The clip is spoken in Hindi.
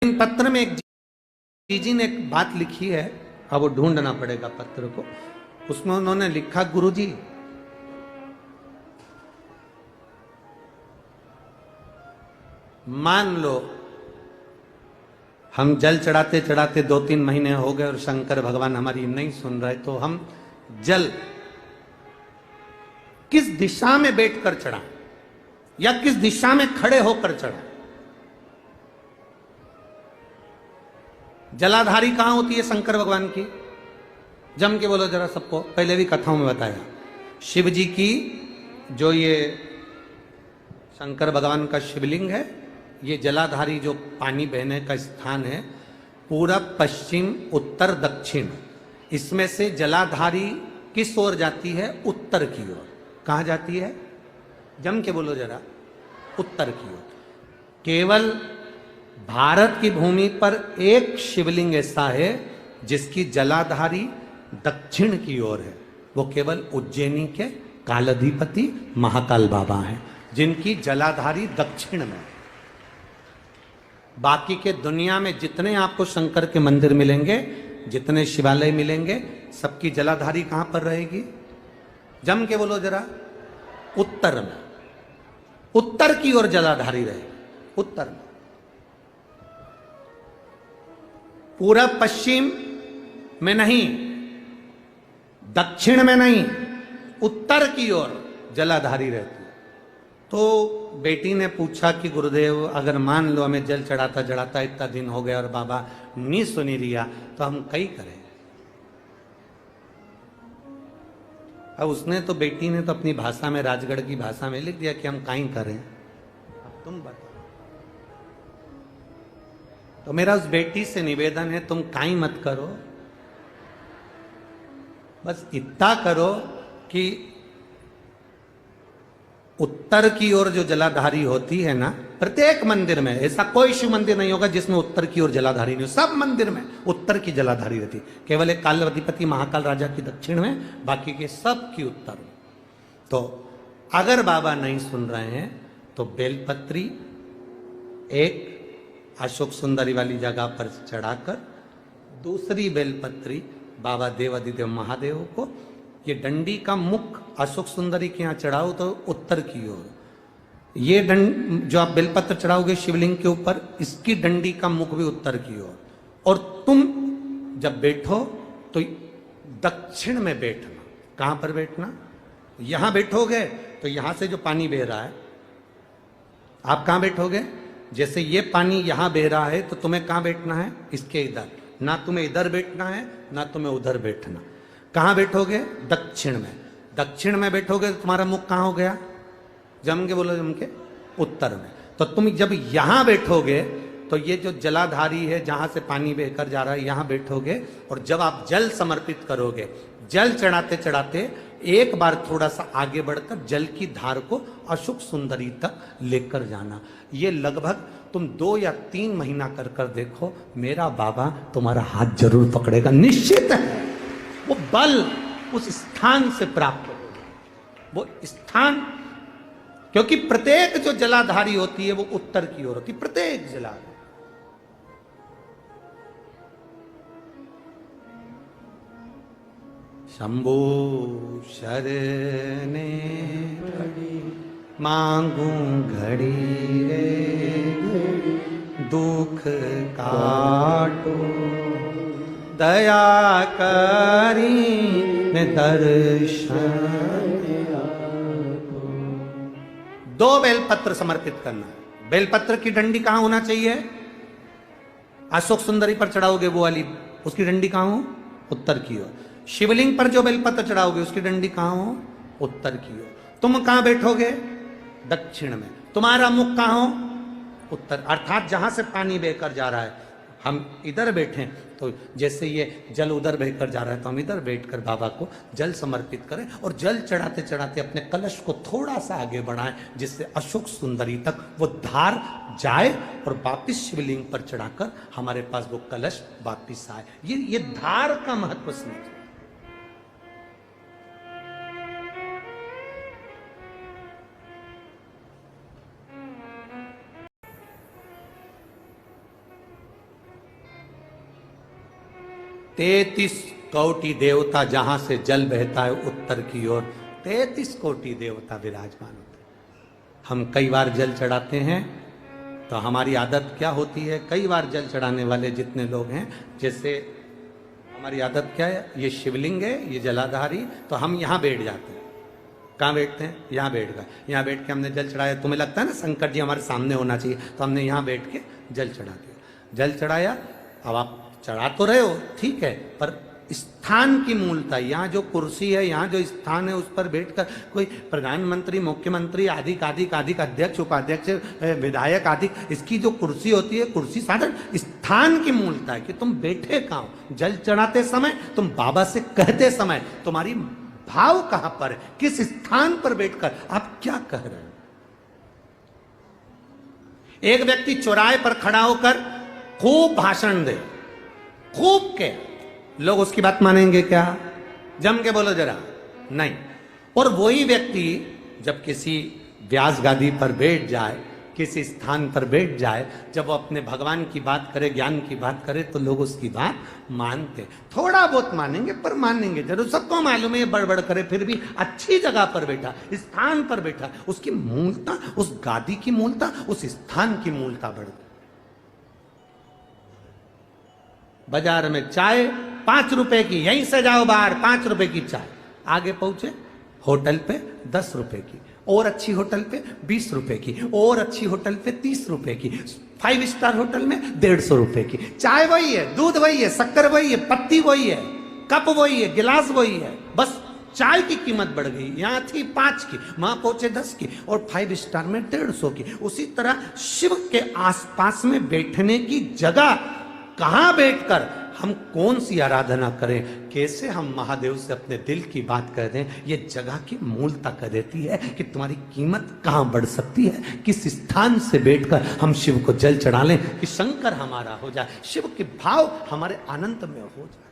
इन पत्र में एक जी ने एक बात लिखी है, अब वो ढूंढना पड़ेगा पत्र को। उसमें उन्होंने लिखा, गुरुजी मान लो हम जल चढ़ाते चढ़ाते 2-3 महीने हो गए और शंकर भगवान हमारी नहीं सुन रहे, तो हम जल किस दिशा में बैठकर चढ़ाएं या किस दिशा में खड़े होकर चढ़ाएं? जलाधारी कहां होती है शंकर भगवान की? जम के बोलो जरा सबको, पहले भी कथाओं में बताया। शिव जी की जो ये शंकर भगवान का शिवलिंग है, ये जलाधारी जो पानी बहने का स्थान है, पूरब पश्चिम उत्तर दक्षिण, इसमें से जलाधारी किस ओर जाती है? उत्तर की ओर। कहां जाती है? जम के बोलो जरा, उत्तर की ओर। केवल भारत की भूमि पर एक शिवलिंग ऐसा है जिसकी जलाधारी दक्षिण की ओर है, वो केवल उज्जैनी के कालाधिपति महाकाल बाबा हैं, जिनकी जलाधारी दक्षिण में। बाकी के दुनिया में जितने आपको शंकर के मंदिर मिलेंगे, जितने शिवालय मिलेंगे, सबकी जलाधारी कहां पर रहेगी? जम के बोलो जरा, उत्तर में। उत्तर की ओर जलाधारी रहेगी, उत्तर में। पूरब पश्चिम में नहीं, दक्षिण में नहीं, उत्तर की ओर जलाधारी रहती है। तो बेटी ने पूछा कि गुरुदेव, अगर मान लो हमें जल चढ़ाता चढ़ाता इतना दिन हो गया और बाबा नहीं सुनी रिया, तो हम कई करें? अब उसने तो, बेटी ने तो अपनी भाषा में, राजगढ़ की भाषा में लिख दिया कि हम काई करें। अब तुम बताओ। तो मेरा उस बेटी से निवेदन है, तुम काई मत करो, बस इतना करो कि उत्तर की ओर जो जलाधारी होती है ना, प्रत्येक मंदिर में, ऐसा कोई शिव मंदिर नहीं होगा जिसमें उत्तर की ओर जलाधारी नहीं हो। सब मंदिर में उत्तर की जलाधारी रहती, केवल एक कालाधिपति महाकाल राजा की दक्षिण में, बाकी के सब की उत्तर में। तो अगर बाबा नहीं सुन रहे हैं तो बेलपत्री एक अशोक सुंदरी वाली जगह पर चढ़ाकर, दूसरी बेलपत्री बाबा देवादिदेव महादेव को, ये डंडी का मुख अशोक सुंदरी के यहां चढ़ाओ तो उत्तर की ओर। ये डंड जो आप बेलपत्र चढ़ाओगे शिवलिंग के ऊपर, इसकी डंडी का मुख भी उत्तर की ओर। और तुम जब बैठो तो दक्षिण में बैठना। कहां पर बैठना? यहां बैठोगे तो यहां से जो पानी बह रहा है, आप कहां बैठोगे? जैसे ये पानी यहां बह रहा है तो तुम्हें कहां बैठना है? इसके इधर। ना तुम्हें इधर बैठना है, ना तुम्हें उधर बैठना। कहां बैठोगे? दक्षिण में। दक्षिण में बैठोगे तो तुम्हारा मुख कहां हो गया? जम के बोलो, जम के, उत्तर में। तो तुम जब यहां बैठोगे तो ये जो जलाधारी है, जहां से पानी बहकर जा रहा है, यहां बैठोगे। और जब आप जल समर्पित करोगे, जल चढ़ाते चढ़ाते एक बार थोड़ा सा आगे बढ़कर जल की धार को अशोक सुंदरी तक लेकर जाना। ये लगभग तुम 2 या 3 महीना कर कर देखो, मेरा बाबा तुम्हारा हाथ जरूर पकड़ेगा, निश्चित है। वो बल उस स्थान से प्राप्त होगा, वो स्थान, क्योंकि प्रत्येक जो जलाधारी होती है वो उत्तर की ओर होती है, प्रत्येक जलाधारी। शंभो शरणे पड़ी मांगू घड़ी रे, दुख काटो दया करी ने दर्शन। 2 बेलपत्र समर्पित करना है। बेलपत्र की डंडी कहां होना चाहिए? अशोक सुंदरी पर चढ़ाओगे वो वाली, उसकी डंडी कहां हो? उत्तर की ओर। शिवलिंग पर जो बेलपत्र चढ़ाओगे उसकी डंडी कहां हो? उत्तर की ओर। तुम कहां बैठोगे? दक्षिण में। तुम्हारा मुख कहां हो? उत्तर। अर्थात जहां से पानी बहकर जा रहा है, हम इधर बैठे तो जैसे ये जल उधर बहकर जा रहा है तो हम इधर बैठकर बाबा को जल समर्पित करें और जल चढ़ाते चढ़ाते अपने कलश को थोड़ा सा आगे बढ़ाएं, जिससे अशोक सुंदरी तक वो धार जाए और वापिस शिवलिंग पर चढ़ाकर हमारे पास वो कलश वापिस आए। ये धार का महत्व समझिए। 33 कोटि देवता जहां से जल बहता है उत्तर की ओर, 33 कोटि देवता विराजमान होते हैं। हम कई बार जल चढ़ाते हैं तो हमारी आदत क्या होती है, कई बार जल चढ़ाने वाले जितने लोग हैं, जैसे हमारी आदत क्या है, ये शिवलिंग है, ये जलाधारी, तो हम यहाँ बैठ जाते हैं। कहाँ बैठते हैं? यहाँ बैठ गए, यहाँ बैठ के हमने जल चढ़ाया। तुम्हें लगता है ना शंकर जी हमारे सामने होना चाहिए, तो हमने यहाँ बैठ के जल चढ़ा दिया। जल चढ़ाया, अब आप चढ़ा तो रहे हो, ठीक है, पर स्थान की मूलता, यहाँ जो कुर्सी है, यहाँ जो स्थान है, उस पर बैठकर कोई प्रधानमंत्री, मुख्यमंत्री, आदिक आदिक आदिक अध्यक्ष, उपाध्यक्ष, विधायक आदिक, इसकी जो कुर्सी होती है, कुर्सी साधन स्थान की मूलता है कि तुम बैठे कहाँ हो। जल चढ़ाते समय, तुम बाबा से कहते समय, तुम्हारी भाव कहां पर है, किस स्थान पर बैठकर आप क्या कह रहे हो। एक व्यक्ति चौराहे पर खड़ा होकर खूब भाषण दे, खूब के, लोग उसकी बात मानेंगे क्या? जम के बोलो जरा, नहीं। और वही व्यक्ति जब किसी व्यास गादी पर बैठ जाए, किसी स्थान पर बैठ जाए, जब वो अपने भगवान की बात करे, ज्ञान की बात करे, तो लोग उसकी बात मानते, थोड़ा बहुत मानेंगे पर मानेंगे जरूर। सबको मालूम है ये बड़बड़ करे, फिर भी अच्छी जगह पर बैठा, स्थान पर बैठा, उसकी मूलता, उस गादी की मूलता, उस स्थान की मूलता बढ़ गई। बाजार में चाय 5 रुपए की, यहीं से जाओ बाहर, 5 रुपए की चाय, आगे पहुंचे होटल पे 10 रुपए की, और अच्छी होटल पे 20 रुपए की, और अच्छी होटल पे 30 रुपए की, 5 स्टार होटल में 150 रुपए की। चाय वही है, दूध वही है, शक्कर वही है, पत्ती वही है, कप वही है, गिलास वही है, बस चाय की कीमत बढ़ गई। यहां थी 5 की, वहां पहुंचे 10 की, और 5 स्टार में 150 की। उसी तरह शिव के आसपास में बैठने की जगह, कहां बैठकर हम कौन सी आराधना करें, कैसे हम महादेव से अपने दिल की बात कर दें, ये जगह की मूलता कर देती है कि तुम्हारी कीमत कहां बढ़ सकती है। किस स्थान से बैठकर हम शिव को जल चढ़ा लें कि शंकर हमारा हो जाए, शिव के भाव हमारे आनंद में हो जाए।